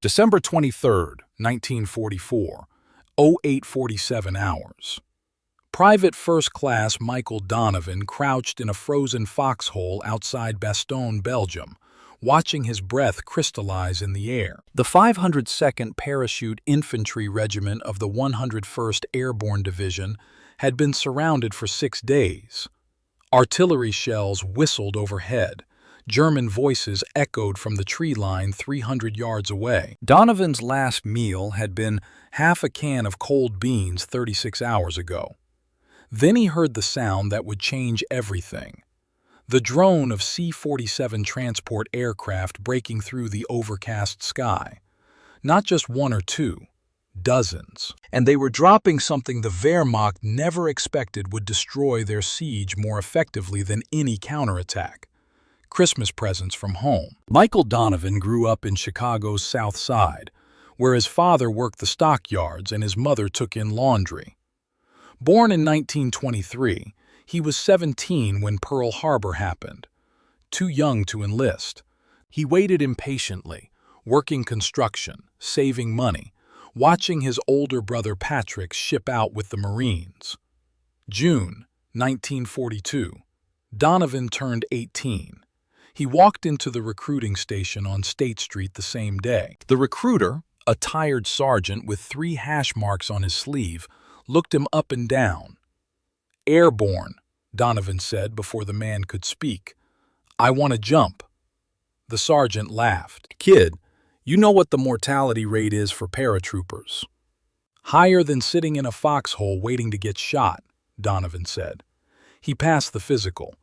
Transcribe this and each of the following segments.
December 23rd, 1944, 08:47 hours. Private First Class Michael Donovan crouched in a frozen foxhole outside Bastogne, Belgium, watching his breath crystallize in the air. The 502nd Parachute Infantry Regiment of the 101st Airborne Division had been surrounded for 6 days. Artillery shells whistled overhead. German voices echoed from the tree line 300 yards away. Donovan's last meal had been half a can of cold beans 36 hours ago. Then he heard the sound that would change everything. The drone of C-47 transport aircraft breaking through the overcast sky. Not just one or two, dozens. And they were dropping something the Wehrmacht never expected would destroy their siege more effectively than any counterattack. Christmas presents from home. Michael Donovan grew up in Chicago's South Side, where his father worked the stockyards and his mother took in laundry. Born in 1923, he was 17 when Pearl Harbor happened. Too young to enlist. He waited impatiently, working construction, saving money, watching his older brother Patrick ship out with the Marines. June 1942. Donovan turned 18. He walked into the recruiting station on State Street the same day. The recruiter, a tired sergeant with 3 hash marks on his sleeve, looked him up and down. "Airborne," Donovan said before the man could speak. "I want to jump." The sergeant laughed. "Kid, you know what the mortality rate is for paratroopers." "Higher than sitting in a foxhole waiting to get shot," Donovan said. He passed the physical,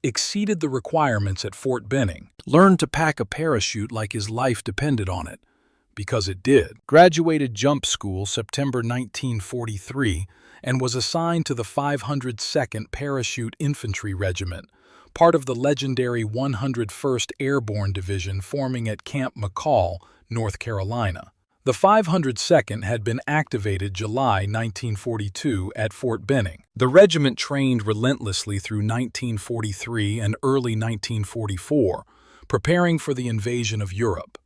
exceeded the requirements at Fort Benning, learned to pack a parachute like his life depended on it. Because it did. Graduated jump school September 1943 and was assigned to the 502nd Parachute Infantry Regiment, part of the legendary 101st Airborne Division forming at Camp McCall, North Carolina. The 502nd had been activated July 1942 at Fort Benning. The regiment trained relentlessly through 1943 and early 1944, preparing for the invasion of Europe.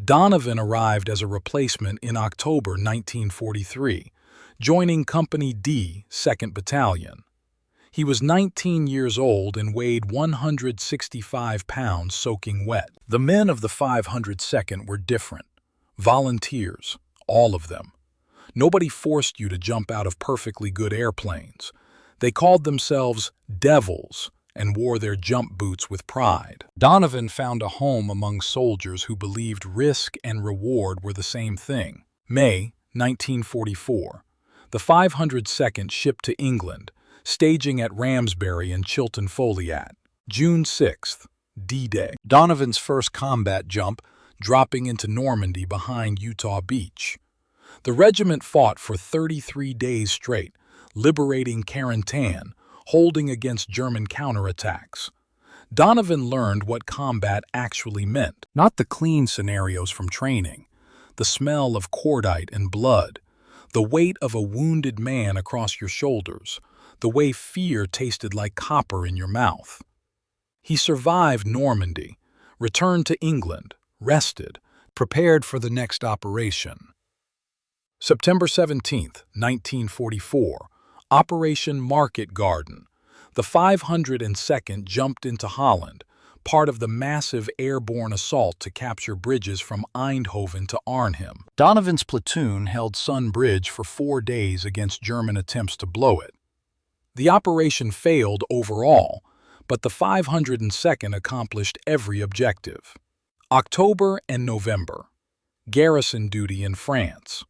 Donovan arrived as a replacement in October 1943, joining Company D, 2nd Battalion. He was 19 years old and weighed 165 pounds soaking wet. The men of the 502nd were different. Volunteers, all of them. Nobody forced you to jump out of perfectly good airplanes. They called themselves Devils and wore their jump boots with pride. Donovan found a home among soldiers who believed risk and reward were the same thing. May 1944. The 502nd shipped to England, staging at Ramsbury and Chilton Foliat. June 6th, D-Day. Donovan's first combat jump, dropping into Normandy behind Utah Beach. The regiment fought for 33 days straight, liberating Carentan, holding against German counterattacks. Donovan learned what combat actually meant. Not the clean scenarios from training, the smell of cordite and blood, the weight of a wounded man across your shoulders, the way fear tasted like copper in your mouth. He survived Normandy, returned to England, rested, prepared for the next operation. September 17th, 1944. Operation Market Garden. The 502nd jumped into Holland, part of the massive airborne assault to capture bridges from Eindhoven to Arnhem. Donovan's platoon held Sun Bridge for 4 days against German attempts to blow it. The operation failed overall, but the 502nd accomplished every objective. October and November. Garrison duty in France.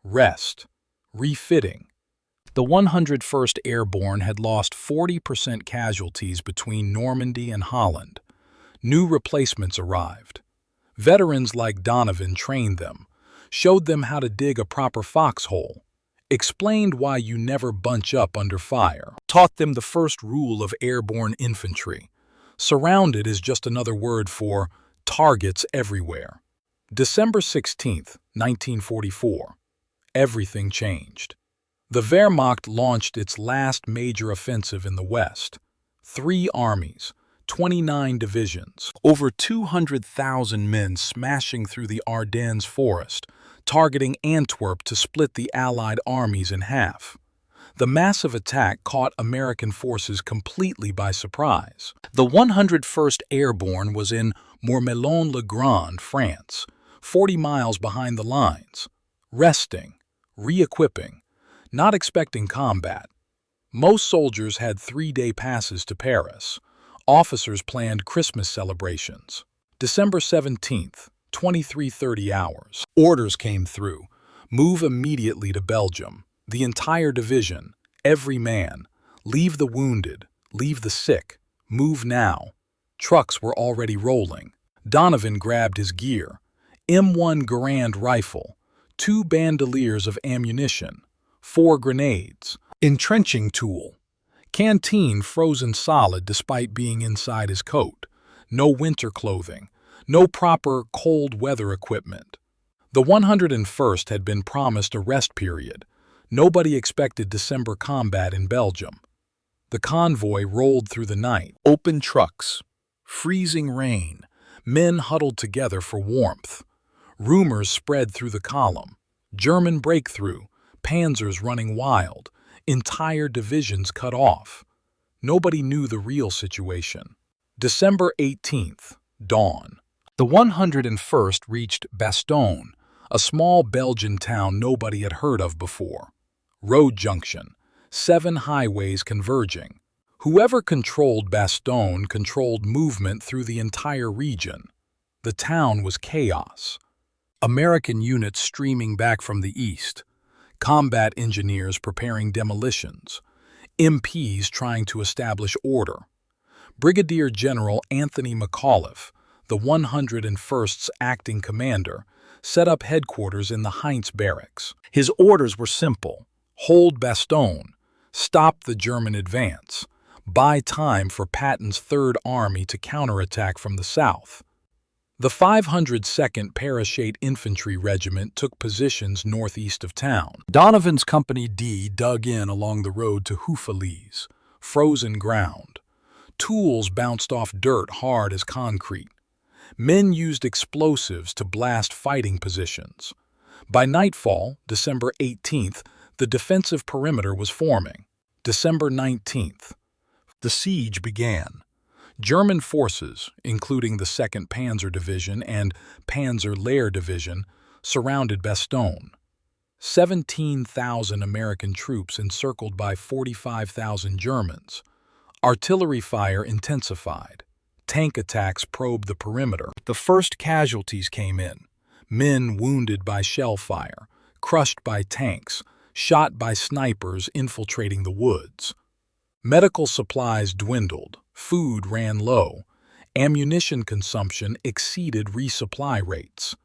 Rest. Refitting. The 101st Airborne had lost 40% casualties between Normandy and Holland. New replacements arrived. Veterans like Donovan trained them, showed them how to dig a proper foxhole, explained why you never bunch up under fire, taught them the first rule of airborne infantry. Surrounded is just another word for targets everywhere. December 16th, 1944. Everything changed. The Wehrmacht launched its last major offensive in the West. 3 armies, 29 divisions, over 200,000 men smashing through the Ardennes forest, targeting Antwerp to split the Allied armies in half. The massive attack caught American forces completely by surprise. The 101st Airborne was in Mourmelon-le-Grand, France, 40 miles behind the lines, resting, re-equipping, not expecting combat. Most soldiers had 3-day passes to Paris. Officers planned Christmas celebrations. December 17th, 23:30 hours. Orders came through. Move immediately to Belgium. The entire division, every man. Leave the wounded, leave the sick. Move now. Trucks were already rolling. Donovan grabbed his gear. M1 Garand rifle, 2 bandoliers of ammunition, 4 grenades, entrenching tool, canteen frozen solid despite being inside his coat, no winter clothing, no proper cold weather equipment. The 101st had been promised a rest period. Nobody expected December combat in Belgium. The convoy rolled through the night. Open trucks, freezing rain, men huddled together for warmth. Rumors spread through the column. German breakthrough, panzers running wild, entire divisions cut off. Nobody knew the real situation. December 18th, dawn. The 101st reached Bastogne, a small Belgian town nobody had heard of before. Road junction, 7 highways converging. Whoever controlled Bastogne controlled movement through the entire region. The town was chaos. American units streaming back from the east, combat engineers preparing demolitions, MPs trying to establish order. Brigadier General Anthony McAuliffe, the 101st's acting commander, set up headquarters in the Heinz barracks. His orders were simple: hold Bastogne, stop the German advance, buy time for Patton's Third Army to counterattack from the south. The 502nd Parachute Infantry Regiment took positions northeast of town. Donovan's Company D dug in along the road to Houffalize, frozen ground. Tools bounced off dirt hard as concrete. Men used explosives to blast fighting positions. By nightfall, December 18th, the defensive perimeter was forming. December 19th, the siege began. German forces, including the 2nd Panzer Division and Panzer Lehr Division, surrounded Bastogne. 17,000 American troops encircled by 45,000 Germans. Artillery fire intensified. Tank attacks probed the perimeter. The first casualties came in. Men wounded by shell fire, crushed by tanks, shot by snipers infiltrating the woods. Medical supplies dwindled. Food ran low. Ammunition consumption exceeded resupply rates.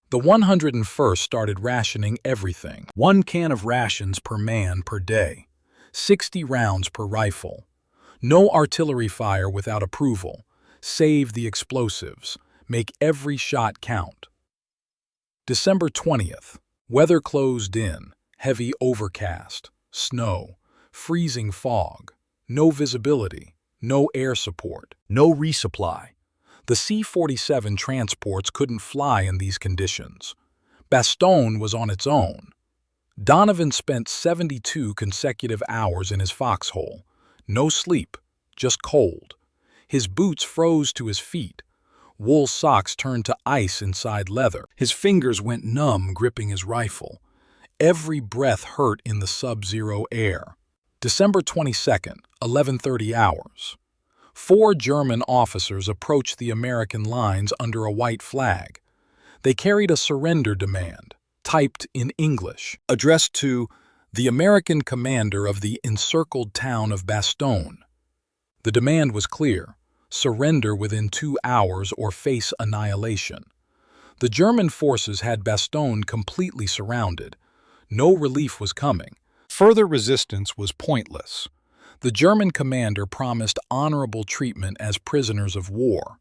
The 101st started rationing everything. 1 can of rations per man per day. 60 rounds per rifle. No artillery fire without approval. Save the explosives. Make every shot count. December 20th. Weather closed in. Heavy overcast. Snow. Freezing fog. No visibility. No air support, no resupply. The C-47 transports couldn't fly in these conditions. Bastogne was on its own. Donovan spent 72 consecutive hours in his foxhole. No sleep, just cold. His boots froze to his feet. Wool socks turned to ice inside leather. His fingers went numb gripping his rifle. Every breath hurt in the sub-zero air. December 22nd, 11:30 hours. 4 German officers approached the American lines under a white flag. They carried a surrender demand, typed in English, addressed to the American commander of the encircled town of Bastogne. The demand was clear: surrender within 2 hours or face annihilation. The German forces had Bastogne completely surrounded. No relief was coming. Further resistance was pointless. The German commander promised honorable treatment as prisoners of war.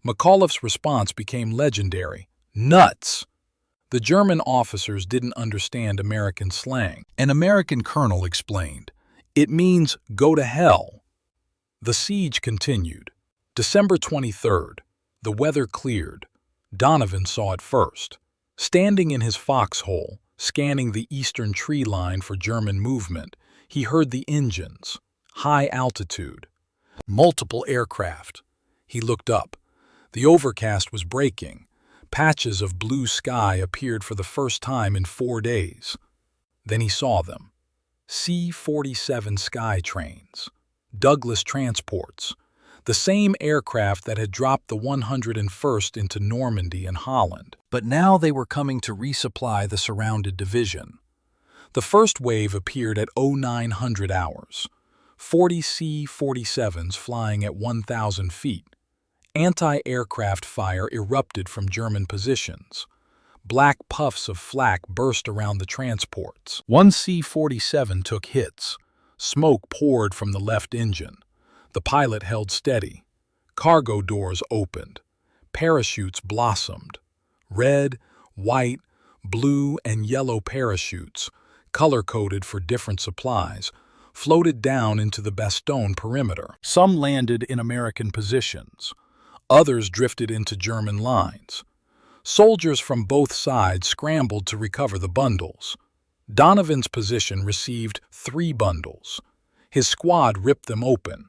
McAuliffe's response became legendary: nuts! The German officers didn't understand American slang. An American colonel explained, "It means go to hell." The siege continued. December 23rd. The weather cleared. Donovan saw it first. Standing in his foxhole, scanning the eastern tree line for German movement, he heard the engines. High altitude. Multiple aircraft. He looked up. The overcast was breaking. Patches of blue sky appeared for the first time in 4 days. Then he saw them. C-47 Sky trains. Douglas transports. The same aircraft that had dropped the 101st into Normandy and Holland. But now they were coming to resupply the surrounded division. The first wave appeared at 0900 hours. 40 C-47s flying at 1,000 feet. Anti-aircraft fire erupted from German positions. Black puffs of flak burst around the transports. One C-47 took hits. Smoke poured from the left engine. The pilot held steady. Cargo doors opened. Parachutes blossomed. Red, white, blue, and yellow parachutes, color-coded for different supplies, floated down into the Bastogne perimeter. Some landed in American positions. Others drifted into German lines. Soldiers from both sides scrambled to recover the bundles. Donovan's position received 3 bundles. His squad ripped them open.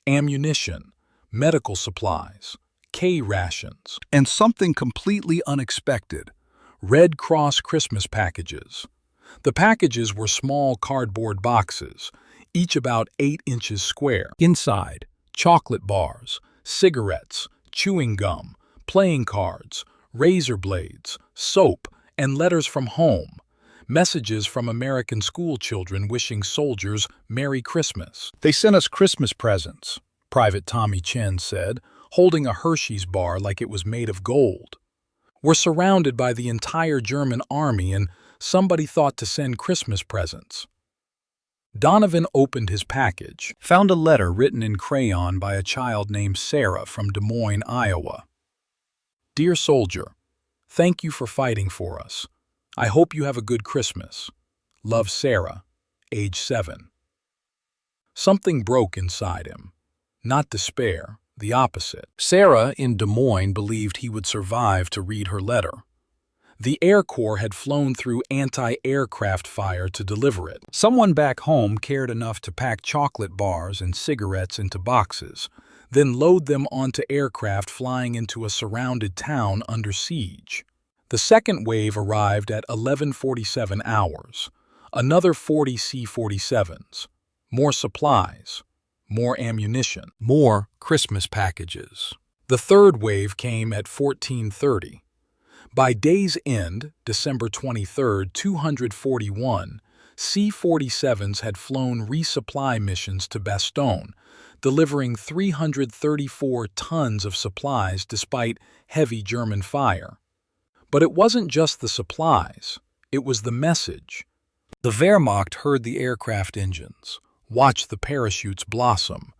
Ammunition, medical supplies, K-rations, and something completely unexpected, Red Cross Christmas packages. The packages were small cardboard boxes, each about 8 inches square. Inside, chocolate bars, cigarettes, chewing gum, playing cards, razor blades, soap, and letters from home. Messages from American schoolchildren wishing soldiers Merry Christmas. "They sent us Christmas presents," Private Tommy Chen said, holding a Hershey's bar like it was made of gold. "We're surrounded by the entire German army and somebody thought to send Christmas presents." Donovan opened his package, found a letter written in crayon by a child named Sarah from Des Moines, Iowa. "Dear soldier, thank you for fighting for us. I hope you have a good Christmas. Love, Sarah, age 7. Something broke inside him. Not despair, the opposite. Sarah in Des Moines believed he would survive to read her letter. The Air Corps had flown through anti-aircraft fire to deliver it. Someone back home cared enough to pack chocolate bars and cigarettes into boxes, then load them onto aircraft flying into a surrounded town under siege. The second wave arrived at 11:47 hours. Another 40 C-47s. More supplies. More ammunition. More Christmas packages. The third wave came at 14:30. By day's end, December 23rd, 241, C-47s had flown resupply missions to Bastogne, delivering 334 tons of supplies despite heavy German fire. But it wasn't just the supplies, it was the message. The Wehrmacht heard the aircraft engines, watched the parachutes blossom,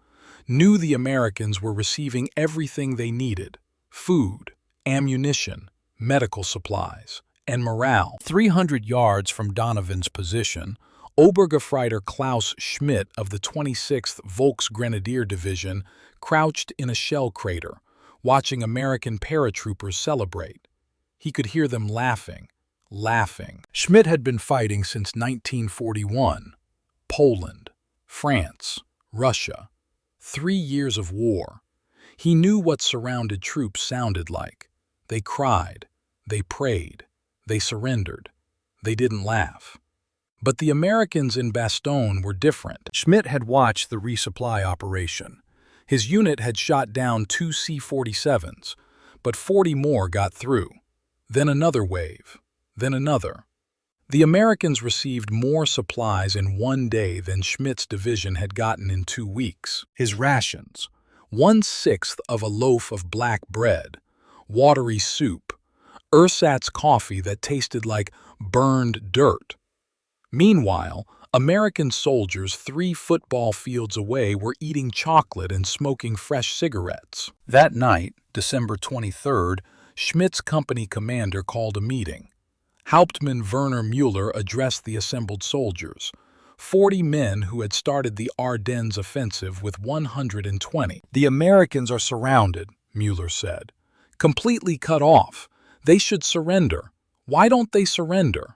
knew the Americans were receiving everything they needed: food, ammunition, medical supplies, and morale. 300 yards from Donovan's position, Obergefreiter Klaus Schmidt of the 26th Volksgrenadier Division crouched in a shell crater, watching American paratroopers celebrate. He could hear them laughing. Schmidt had been fighting since 1941. Poland, France, Russia. 3 years of war. He knew what surrounded troops sounded like. They cried, they prayed, they surrendered. They didn't laugh. But the Americans in Bastogne were different. Schmidt had watched the resupply operation. His unit had shot down 2 C-47s, but 40 more got through. Then another wave. Then another. The Americans received more supplies in 1 day than Schmidt's division had gotten in 2 weeks. His rations: 1/6 of a loaf of black bread, watery soup, ersatz coffee that tasted like burned dirt. Meanwhile, American soldiers 3 football fields away were eating chocolate and smoking fresh cigarettes. That night, December 23rd, Schmidt's company commander called a meeting. Hauptmann Werner Müller addressed the assembled soldiers. 40 men who had started the Ardennes offensive with 120. "The Americans are surrounded," Mueller said. "Completely cut off. They should surrender. Why don't they surrender?"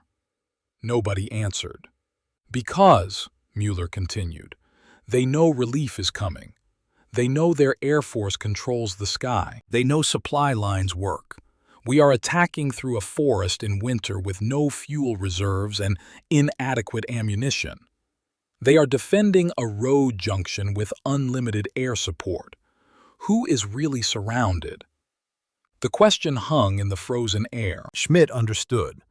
Nobody answered. "Because," Mueller continued, "they know relief is coming. They know their Air Force controls the sky. They know supply lines work. We are attacking through a forest in winter with no fuel reserves and inadequate ammunition. They are defending a road junction with unlimited air support. Who is really surrounded?" The question hung in the frozen air. Schmidt understood.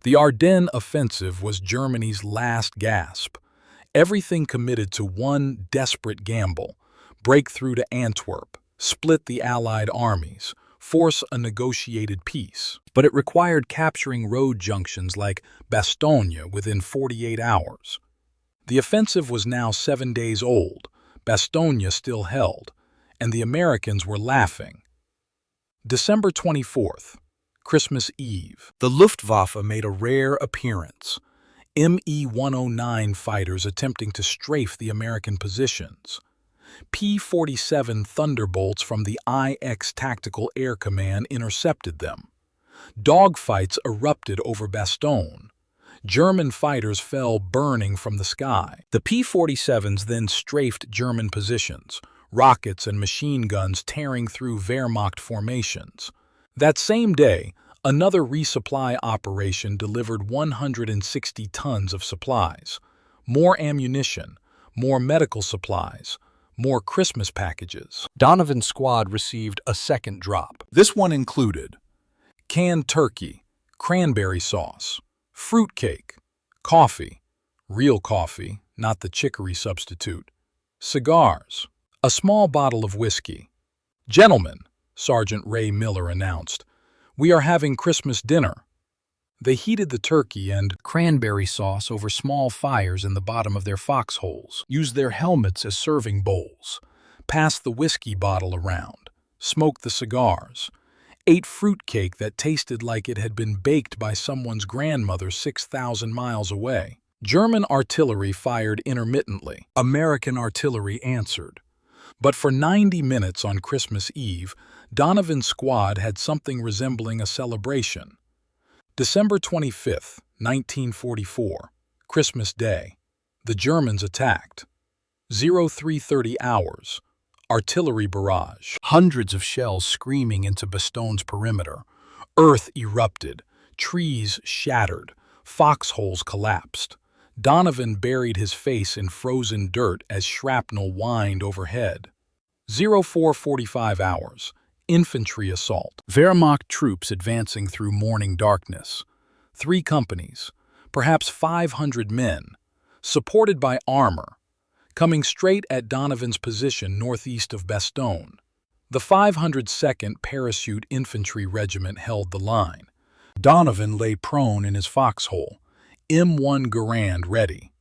The Ardennes offensive was Germany's last gasp. Everything committed to one desperate gamble: break through to Antwerp, split the Allied armies, force a negotiated peace. But it required capturing road junctions like Bastogne within 48 hours. The offensive was now 7 days old, Bastogne still held, and the Americans were laughing. December 24th, Christmas Eve. The Luftwaffe made a rare appearance. Me-109 fighters attempting to strafe the American positions. P-47 Thunderbolts from the IX Tactical Air Command intercepted them. Dogfights erupted over Bastogne. German fighters fell burning from the sky. The P-47s then strafed German positions, rockets and machine guns tearing through Wehrmacht formations. That same day, another resupply operation delivered 160 tons of supplies. More ammunition, more medical supplies, more Christmas packages. Donovan's squad received a second drop. This one included canned turkey, cranberry sauce, fruitcake, coffee, real coffee, not the chicory substitute, cigars, a small bottle of whiskey. "Gentlemen," Sergeant Ray Miller announced, "we are having Christmas dinner." They heated the turkey and cranberry sauce over small fires in the bottom of their foxholes, used their helmets as serving bowls, passed the whiskey bottle around, smoked the cigars, ate fruitcake that tasted like it had been baked by someone's grandmother 6,000 miles away. German artillery fired intermittently. American artillery answered. But for 90 minutes on Christmas Eve, Donovan's squad had something resembling a celebration. December 25th, 1944, Christmas Day. The Germans attacked. 0330 hours. Artillery barrage. Hundreds of shells screaming into Bastogne's perimeter. Earth erupted. Trees shattered. Foxholes collapsed. Donovan buried his face in frozen dirt as shrapnel whined overhead. 0445 hours. Infantry assault. Wehrmacht troops advancing through morning darkness. 3 companies, perhaps 500 men, supported by armor, coming straight at Donovan's position northeast of Bastogne. The 502nd Parachute Infantry Regiment held the line. Donovan lay prone in his foxhole, M1 Garand ready.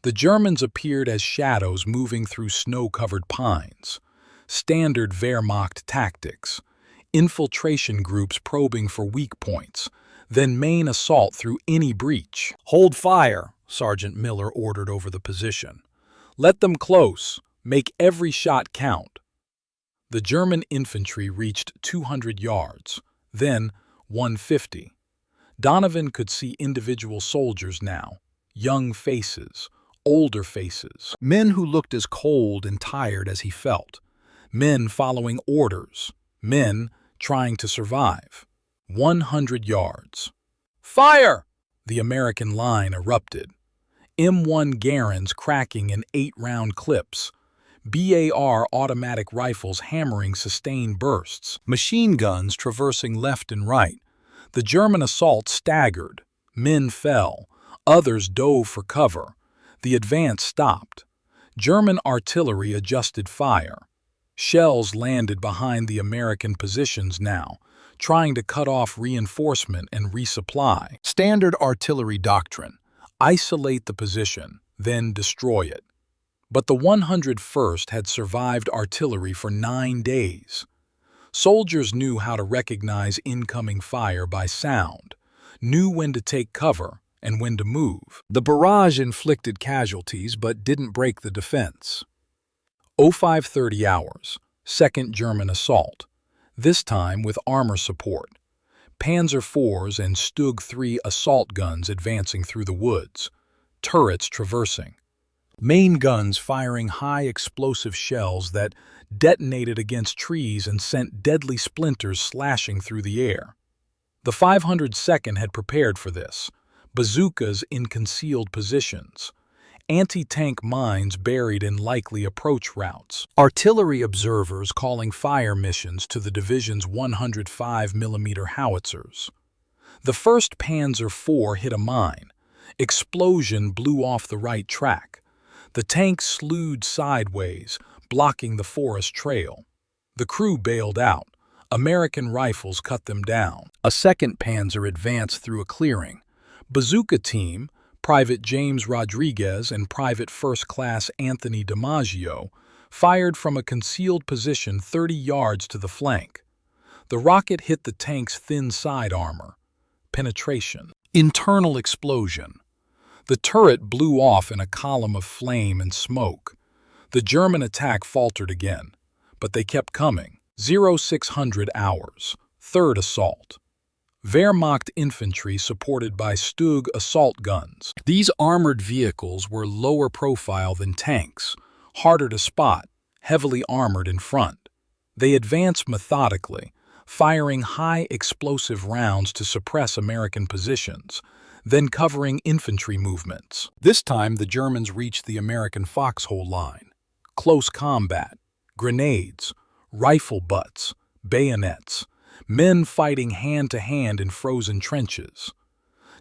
The Germans appeared as shadows moving through snow-covered pines. Standard Wehrmacht tactics. Infiltration groups probing for weak points, then main assault through any breach. "Hold fire," Sergeant Miller ordered over the position. "Let them close. Make every shot count." The German infantry reached 200 yards, then 150. Donovan could see individual soldiers now, young faces, older faces, men who looked as cold and tired as he felt. Men following orders, men trying to survive. 100 yards. "Fire!" The American line erupted. M1 Garands cracking in 8-round clips. BAR automatic rifles hammering sustained bursts. Machine guns traversing left and right. The German assault staggered. Men fell. Others dove for cover. The advance stopped. German artillery adjusted fire. Shells landed behind the American positions now, trying to cut off reinforcement and resupply. Standard artillery doctrine: isolate the position, then destroy it. But the 101st had survived artillery for 9 days. Soldiers knew how to recognize incoming fire by sound, knew when to take cover, and when to move. The barrage inflicted casualties but didn't break the defense. 0530 hours, second German assault, this time with armor support. Panzer IVs and Stug 3 assault guns advancing through the woods, turrets traversing. Main guns firing high explosive shells that detonated against trees and sent deadly splinters slashing through the air. The 502nd had prepared for this, bazookas in concealed positions, anti-tank mines buried in likely approach routes, artillery observers calling fire missions to the division's 105mm howitzers. The 1st Panzer IV hit a mine. Explosion blew off the right track. The tank slewed sideways, blocking the forest trail. The crew bailed out. American rifles cut them down. A 2nd Panzer advanced through a clearing. Bazooka team, Private James Rodriguez and Private First Class Anthony DiMaggio, fired from a concealed position 30 yards to the flank. The rocket hit the tank's thin side armor. Penetration. Internal explosion. The turret blew off in a column of flame and smoke. The German attack faltered again, but they kept coming. 0600 hours, third assault. Wehrmacht infantry supported by Stug assault guns. These armored vehicles were lower profile than tanks, harder to spot, heavily armored in front. They advanced methodically, firing high explosive rounds to suppress American positions, then covering infantry movements. This time the Germans reached the American foxhole line. Close combat, grenades, rifle butts, bayonets, men fighting hand-to-hand in frozen trenches.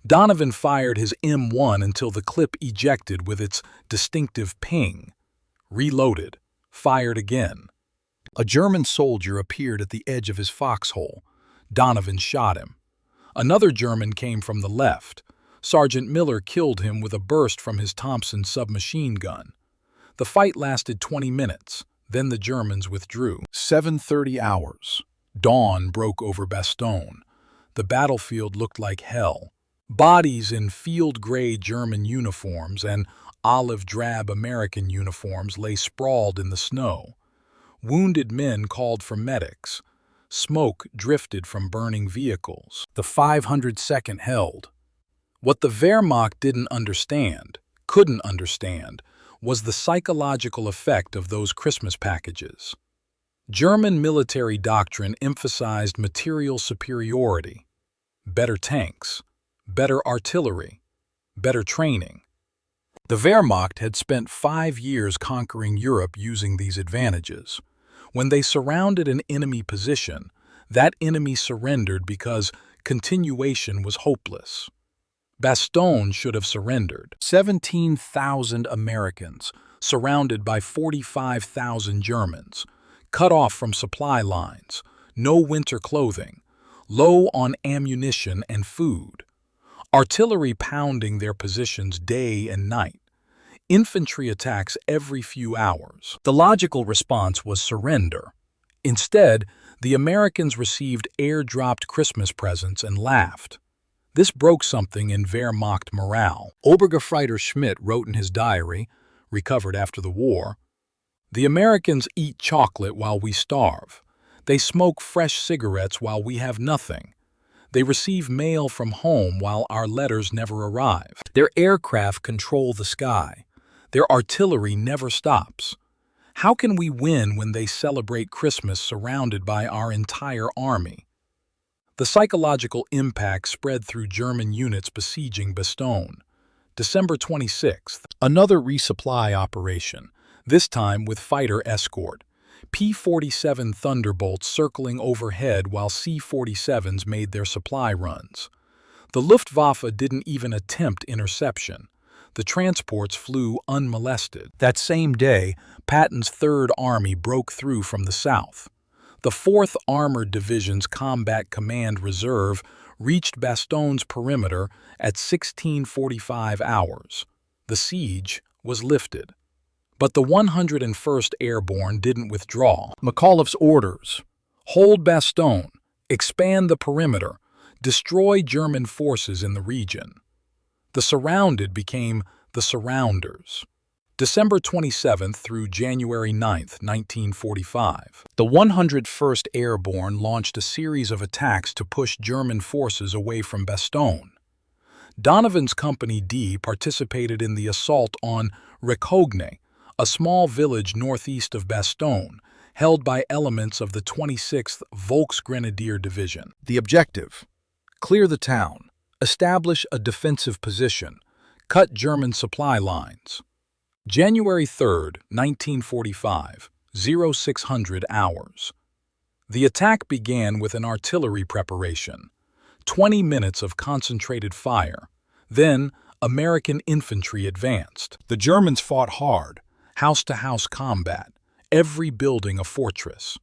Donovan fired his M1 until the clip ejected with its distinctive ping. Reloaded, fired again. A German soldier appeared at the edge of his foxhole. Donovan shot him. Another German came from the left. Sergeant Miller killed him with a burst from his Thompson submachine gun. The fight lasted 20 minutes. Then the Germans withdrew. 7:30 hours. Dawn broke over Bastogne. The battlefield looked like hell. Bodies in field-gray German uniforms and olive-drab American uniforms lay sprawled in the snow. Wounded men called for medics. Smoke drifted from burning vehicles. The 502nd held. What the Wehrmacht couldn't understand, was the psychological effect of those Christmas packages. German military doctrine emphasized material superiority, better tanks, better artillery, better training. The Wehrmacht had spent 5 years conquering Europe using these advantages. When they surrounded an enemy position, that enemy surrendered because continuation was hopeless. Bastogne should have surrendered. 17,000 Americans, surrounded by 45,000 Germans, cut off from supply lines, no winter clothing, low on ammunition and food. Artillery pounding their positions day and night. Infantry attacks every few hours. The logical response was surrender. Instead, the Americans received air-dropped Christmas presents and laughed. This broke something in Wehrmacht morale. Obergefreiter Schmidt wrote in his diary, recovered after the war, "The Americans eat chocolate while we starve. They smoke fresh cigarettes while we have nothing. They receive mail from home while our letters never arrive. Their aircraft control the sky. Their artillery never stops. How can we win when they celebrate Christmas surrounded by our entire army?" The psychological impact spread through German units besieging Bastogne. December 26th, another resupply operation, this time with fighter escort. P-47 Thunderbolts circling overhead while C-47s made their supply runs. The Luftwaffe didn't even attempt interception. The transports flew unmolested. That same day, Patton's Third Army broke through from the south. The 4th Armored Division's Combat Command Reserve reached Bastogne's perimeter at 1645 hours. The siege was lifted. But the 101st Airborne didn't withdraw. McAuliffe's orders: hold Bastogne, expand the perimeter, destroy German forces in the region. The surrounded became the surrounders. December 27th through January 9th, 1945. The 101st Airborne launched a series of attacks to push German forces away from Bastogne. Donovan's Company D participated in the assault on Recogne, a small village northeast of Bastogne, held by elements of the 26th Volksgrenadier Division. The objective: clear the town, establish a defensive position, cut German supply lines. January 3rd, 1945, 0600 hours. The attack began with an artillery preparation, 20 minutes of concentrated fire. Then, American infantry advanced. The Germans fought hard, house-to-house combat, every building a fortress.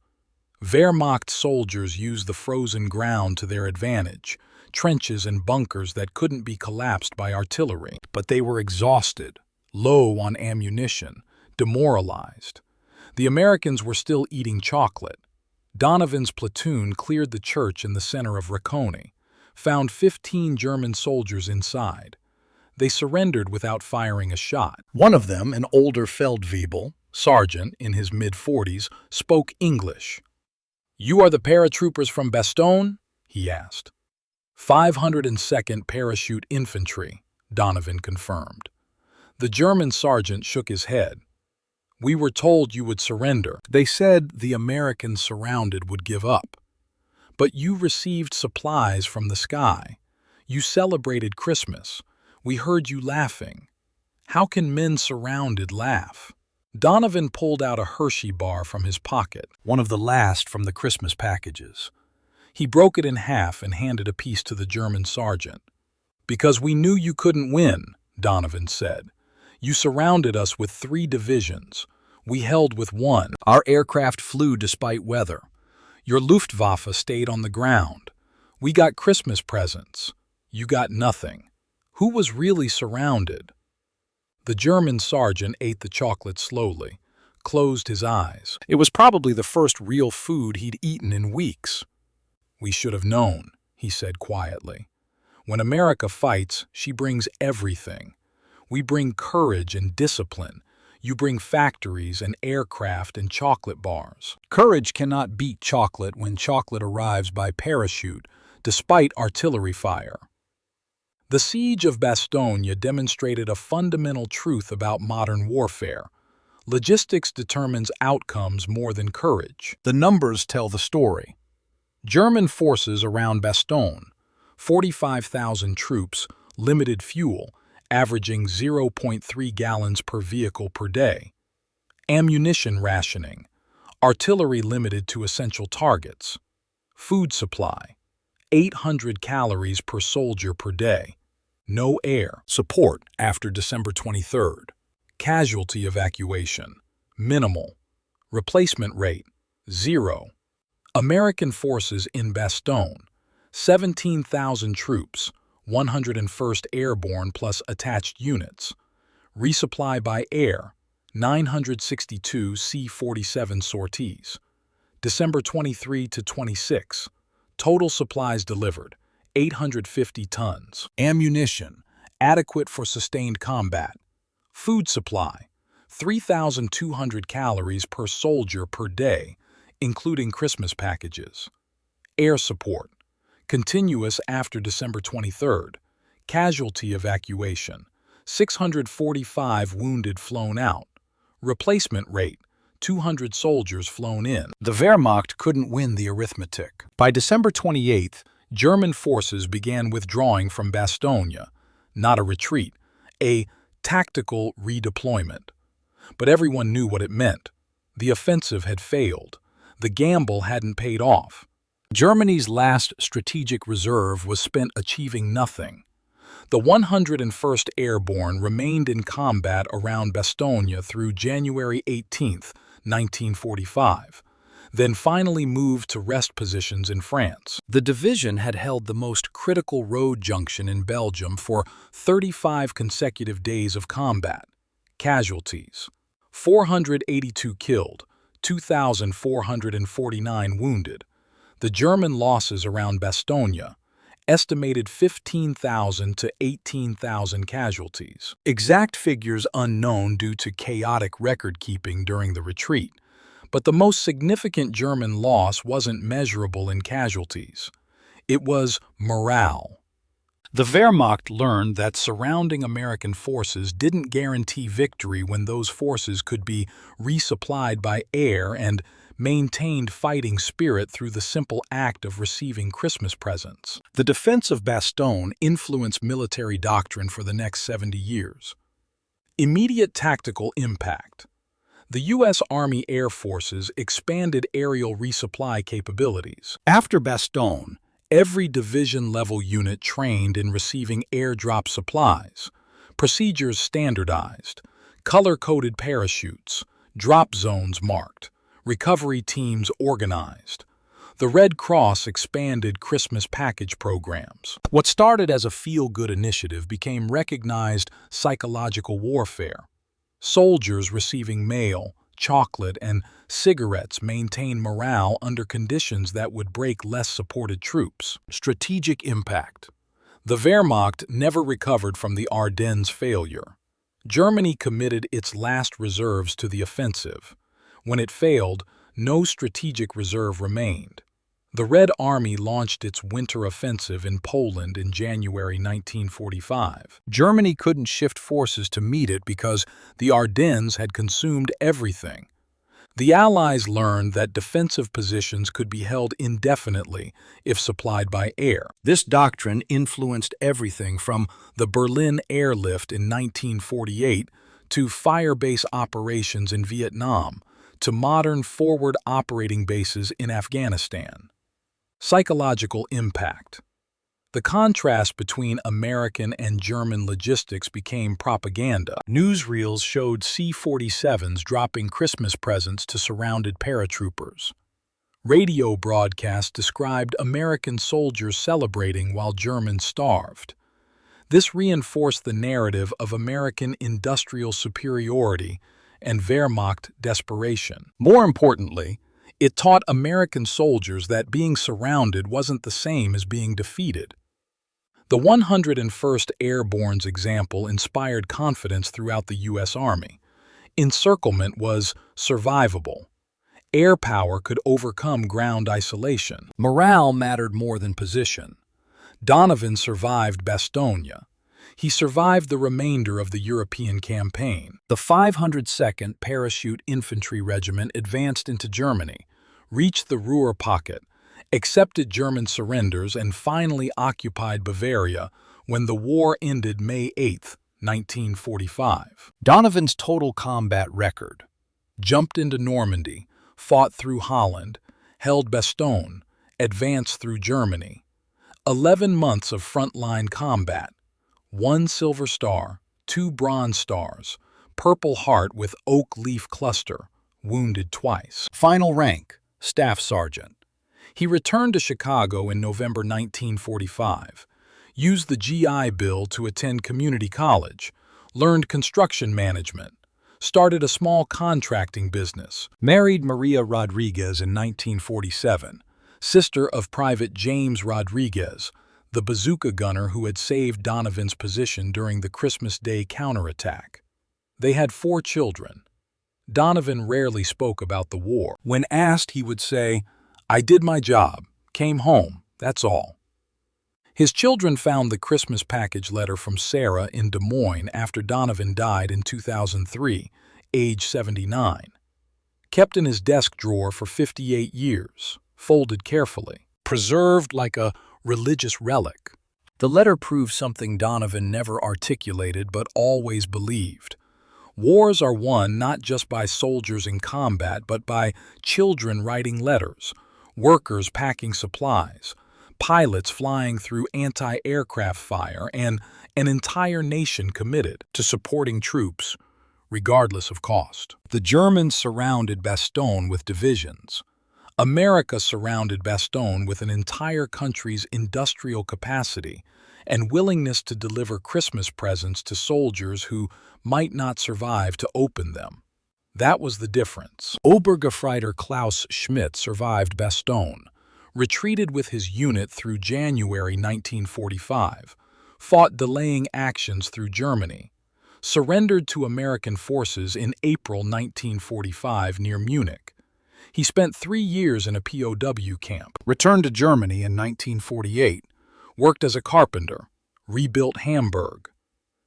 Wehrmacht soldiers used the frozen ground to their advantage, trenches and bunkers that couldn't be collapsed by artillery. But they were exhausted, low on ammunition, demoralized. The Americans were still eating chocolate. Donovan's platoon cleared the church in the center of Recogne, found 15 German soldiers inside. They surrendered without firing a shot. One of them, an older Feldwebel, sergeant in his mid-40s, spoke English. "You are the paratroopers from Bastogne?" he asked. 502nd Parachute Infantry, Donovan confirmed. The German sergeant shook his head. "We were told you would surrender. They said the Americans surrounded would give up. But you received supplies from the sky. You celebrated Christmas. We heard you laughing. How can men surrounded laugh?" Donovan pulled out a Hershey bar from his pocket, one of the last from the Christmas packages. He broke it in half and handed a piece to the German sergeant. "Because we knew you couldn't win," Donovan said. "You surrounded us with 3 divisions. We held with 1. Our aircraft flew despite weather. Your Luftwaffe stayed on the ground. We got Christmas presents. You got nothing. Who was really surrounded?" The German sergeant ate the chocolate slowly, closed his eyes. It was probably the first real food he'd eaten in weeks. "We should have known," he said quietly. "When America fights, she brings everything. We bring courage and discipline. You bring factories and aircraft and chocolate bars. Courage cannot beat chocolate when chocolate arrives by parachute, despite artillery fire." The siege of Bastogne demonstrated a fundamental truth about modern warfare. Logistics determines outcomes more than courage. The numbers tell the story. German forces around Bastogne, 45,000 troops, limited fuel, averaging 0.3 gallons per vehicle per day. Ammunition rationing, artillery limited to essential targets. Food supply, 800 calories per soldier per day. No air support after December 23rd. Casualty evacuation, minimal. Replacement rate, 0. American forces in Bastogne, 17,000 troops, 101st Airborne plus attached units. Resupply by air, 962 C-47 sorties. December 23 to 26. Total supplies delivered, 850 tons. Ammunition, adequate for sustained combat. Food supply, 3,200 calories per soldier per day, including Christmas packages. Air support, continuous after December 23rd. Casualty evacuation, 645 wounded flown out. Replacement rate, 200 soldiers flown in. The Wehrmacht couldn't win the arithmetic. By December 28th, German forces began withdrawing from Bastogne, not a retreat, a tactical redeployment. But everyone knew what it meant. The offensive had failed. The gamble hadn't paid off. Germany's last strategic reserve was spent achieving nothing. The 101st Airborne remained in combat around Bastogne through January 18, 1945, then finally moved to rest positions in France. The division had held the most critical road junction in Belgium for 35 consecutive days of combat. Casualties: 482 killed, 2,449 wounded. The German losses around Bastogne: estimated 15,000 to 18,000 casualties. Exact figures unknown due to chaotic record-keeping during the retreat, but the most significant German loss wasn't measurable in casualties. It was morale. The Wehrmacht learned that surrounding American forces didn't guarantee victory when those forces could be resupplied by air, and maintained fighting spirit through the simple act of receiving Christmas presents. The defense of Bastogne influenced military doctrine for the next 70 years. Immediate tactical impact. The U.S. Army Air Forces expanded aerial resupply capabilities. After Bastogne, every division-level unit trained in receiving airdrop supplies, procedures standardized, color-coded parachutes, drop zones marked, recovery teams organized. The Red Cross expanded Christmas package programs. What started as a feel-good initiative became recognized psychological warfare. Soldiers receiving mail, chocolate, and cigarettes maintained morale under conditions that would break less supported troops. Strategic impact. The Wehrmacht never recovered from the Ardennes failure. Germany committed its last reserves to the offensive. When it failed, no strategic reserve remained. The Red Army launched its winter offensive in Poland in January 1945. Germany couldn't shift forces to meet it because the Ardennes had consumed everything. The Allies learned that defensive positions could be held indefinitely if supplied by air. This doctrine influenced everything from the Berlin airlift in 1948 to fire-base operations in Vietnam to modern forward operating bases in Afghanistan. Psychological impact. The contrast between American and German logistics became propaganda. Newsreels showed C-47s dropping Christmas presents to surrounded paratroopers. Radio broadcasts described American soldiers celebrating while Germans starved. This reinforced the narrative of American industrial superiority and Wehrmacht desperation. More importantly, it taught American soldiers that being surrounded wasn't the same as being defeated. The 101st Airborne's example inspired confidence throughout the U.S. Army. Encirclement was survivable. Air power could overcome ground isolation. Morale mattered more than position. Donovan survived Bastogne. He survived the remainder of the European campaign. The 502nd Parachute Infantry Regiment advanced into Germany, reached the Ruhr Pocket, accepted German surrenders, and finally occupied Bavaria when the war ended May 8, 1945. Donovan's total combat record: jumped into Normandy, fought through Holland, held Bastogne, advanced through Germany. 11 months of frontline combat, 1 Silver Star, 2 Bronze Stars, Purple Heart with Oak Leaf Cluster, wounded twice. Final rank: Staff Sergeant. He returned to Chicago in November 1945, used the GI Bill to attend community college, learned construction management, started a small contracting business, married Maria Rodriguez in 1947, sister of Private James Rodriguez, the bazooka gunner who had saved Donovan's position during the Christmas Day counterattack. They had 4 children. Donovan rarely spoke about the war. When asked, he would say, "I did my job, came home, that's all." His children found the Christmas package letter from Sarah in Des Moines after Donovan died in 2003, age 79. Kept in his desk drawer for 58 years, folded carefully, preserved like a religious relic. The letter proved something Donovan never articulated but always believed. Wars are won not just by soldiers in combat, but by children writing letters, workers packing supplies, pilots flying through anti-aircraft fire, and an entire nation committed to supporting troops, regardless of cost. The Germans surrounded Bastogne with divisions. America surrounded Bastogne with an entire country's industrial capacity and willingness to deliver Christmas presents to soldiers who might not survive to open them. That was the difference. Obergefreiter Klaus Schmidt survived Bastogne, retreated with his unit through January 1945, fought delaying actions through Germany, surrendered to American forces in April 1945 near Munich. He spent 3 years in a POW camp, returned to Germany in 1948, worked as a carpenter, rebuilt Hamburg.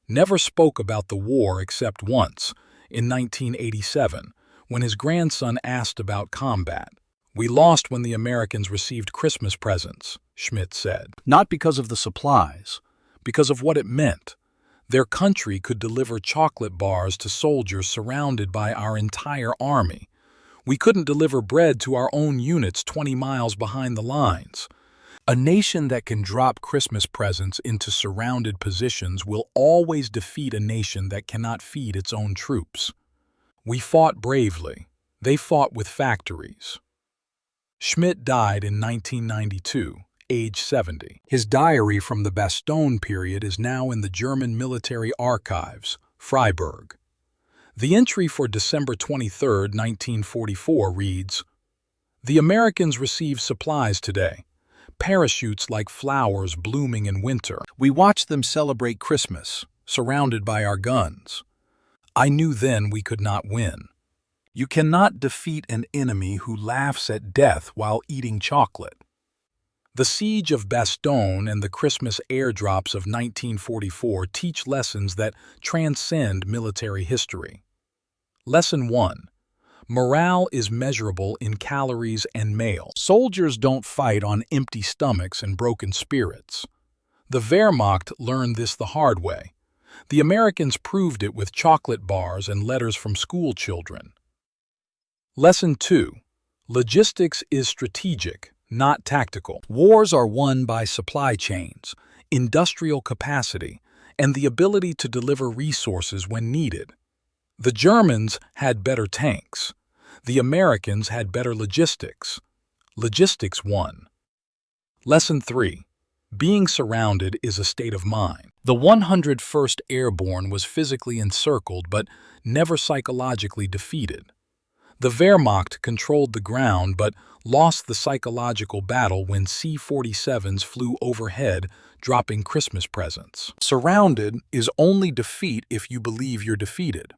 Never spoke about the war except once, in 1987, when his grandson asked about combat. "We lost when the Americans received Christmas presents," Schmidt said. Not because of the supplies, because of what it meant. Their country could deliver chocolate bars to soldiers surrounded by our entire army. We couldn't deliver bread to our own units 20 miles behind the lines. A nation that can drop Christmas presents into surrounded positions will always defeat a nation that cannot feed its own troops. We fought bravely. They fought with factories. Schmidt died in 1992, age 70. His diary from the Bastogne period is now in the German military archives, Freiburg. The entry for December 23, 1944 reads, "The Americans received supplies today, parachutes like flowers blooming in winter. We watched them celebrate Christmas, surrounded by our guns. I knew then we could not win. You cannot defeat an enemy who laughs at death while eating chocolate." The siege of Bastogne and the Christmas airdrops of 1944 teach lessons that transcend military history. Lesson 1. Morale is measurable in calories and mail. Soldiers don't fight on empty stomachs and broken spirits. The Wehrmacht learned this the hard way. The Americans proved it with chocolate bars and letters from schoolchildren. Lesson 2. Logistics is strategic, not tactical. Wars are won by supply chains, industrial capacity, and the ability to deliver resources when needed. The Germans had better tanks. The Americans had better logistics. Logistics won. Lesson 3. Being surrounded is a state of mind. The 101st Airborne was physically encircled but never psychologically defeated. The Wehrmacht controlled the ground but lost the psychological battle when C-47s flew overhead, dropping Christmas presents. Surrounded is only defeat if you believe you're defeated.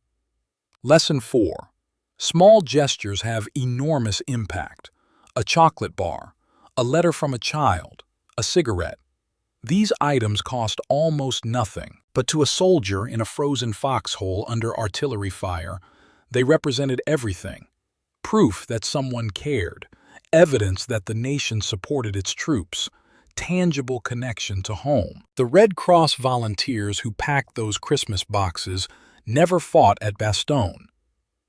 Lesson 4. Small gestures have enormous impact. A chocolate bar, a letter from a child, a cigarette. These items cost almost nothing, but to a soldier in a frozen foxhole under artillery fire, they represented everything. Proof that someone cared, evidence that the nation supported its troops, tangible connection to home. The Red Cross volunteers who packed those Christmas boxes never fought at Bastogne.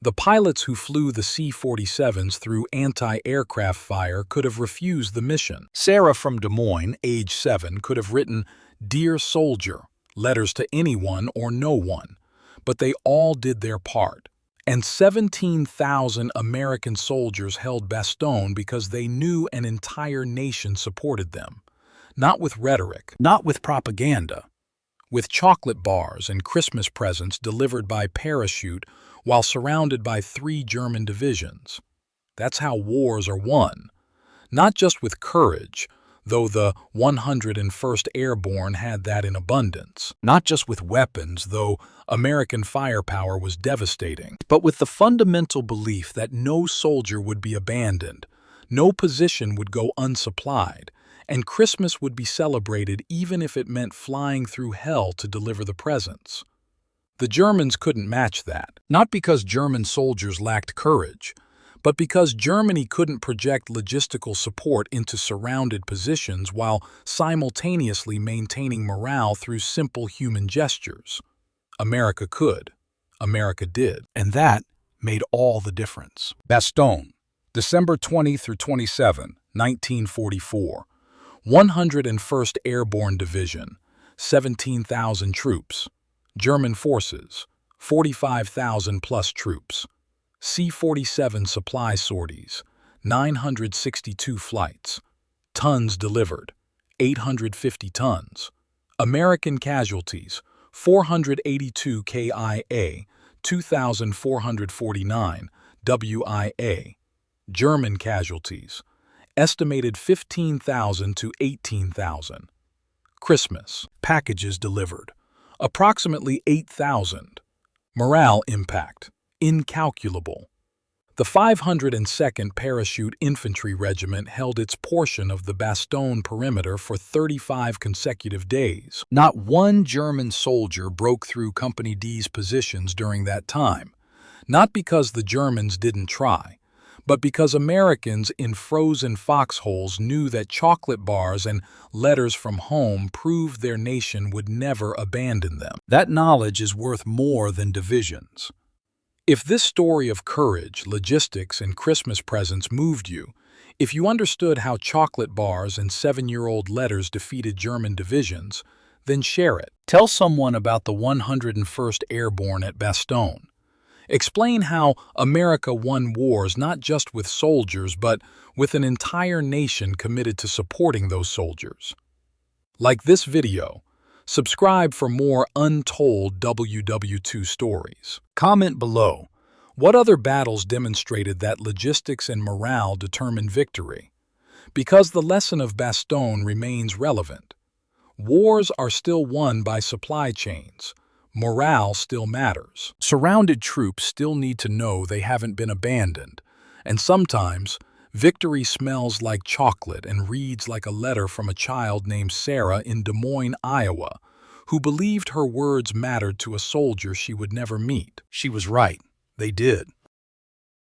The pilots who flew the C-47s through anti-aircraft fire could have refused the mission. Sarah from Des Moines, age 7, could have written, "Dear Soldier," letters to anyone or no one, but they all did their part. And 17,000 American soldiers held Bastogne because they knew an entire nation supported them. Not with rhetoric, not with propaganda, with chocolate bars and Christmas presents delivered by Parachute while surrounded by 3 German divisions. That's how wars are won. Not just with courage, though the 101st Airborne had that in abundance. Not just with weapons, though American firepower was devastating. But with the fundamental belief that no soldier would be abandoned, no position would go unsupplied, and Christmas would be celebrated even if it meant flying through hell to deliver the presents. The Germans couldn't match that, not because German soldiers lacked courage, but because Germany couldn't project logistical support into surrounded positions while simultaneously maintaining morale through simple human gestures. America could. America did. And that made all the difference. Bastogne, December 20 through 27, 1944. 101st Airborne Division, 17,000 troops. German forces, 45,000 plus troops. C-47 supply sorties, 962 flights. Tons delivered, 850 tons. American casualties, 482 KIA, 2,449 WIA. German casualties, estimated 15,000 to 18,000. Christmas, packages delivered, approximately 8,000. Morale impact, incalculable. The 502nd Parachute Infantry Regiment held its portion of the Bastogne perimeter for 35 consecutive days. Not one German soldier broke through Company D's positions during that time, not because the Germans didn't try, but because Americans in frozen foxholes knew that chocolate bars and letters from home proved their nation would never abandon them. That knowledge is worth more than divisions. If this story of courage, logistics, and Christmas presents moved you, if you understood how chocolate bars and 7-year-old letters defeated German divisions, then share it. Tell someone about the 101st Airborne at Bastogne. Explain how America won wars not just with soldiers, but with an entire nation committed to supporting those soldiers. Like this video, subscribe for more untold WW2 stories. Comment below, what other battles demonstrated that logistics and morale determine victory? Because the lesson of Bastogne remains relevant. Wars are still won by supply chains. Morale still matters. Surrounded troops still need to know they haven't been abandoned. And sometimes, victory smells like chocolate and reads like a letter from a child named Sarah in Des Moines, Iowa, who believed her words mattered to a soldier she would never meet. She was right. They did.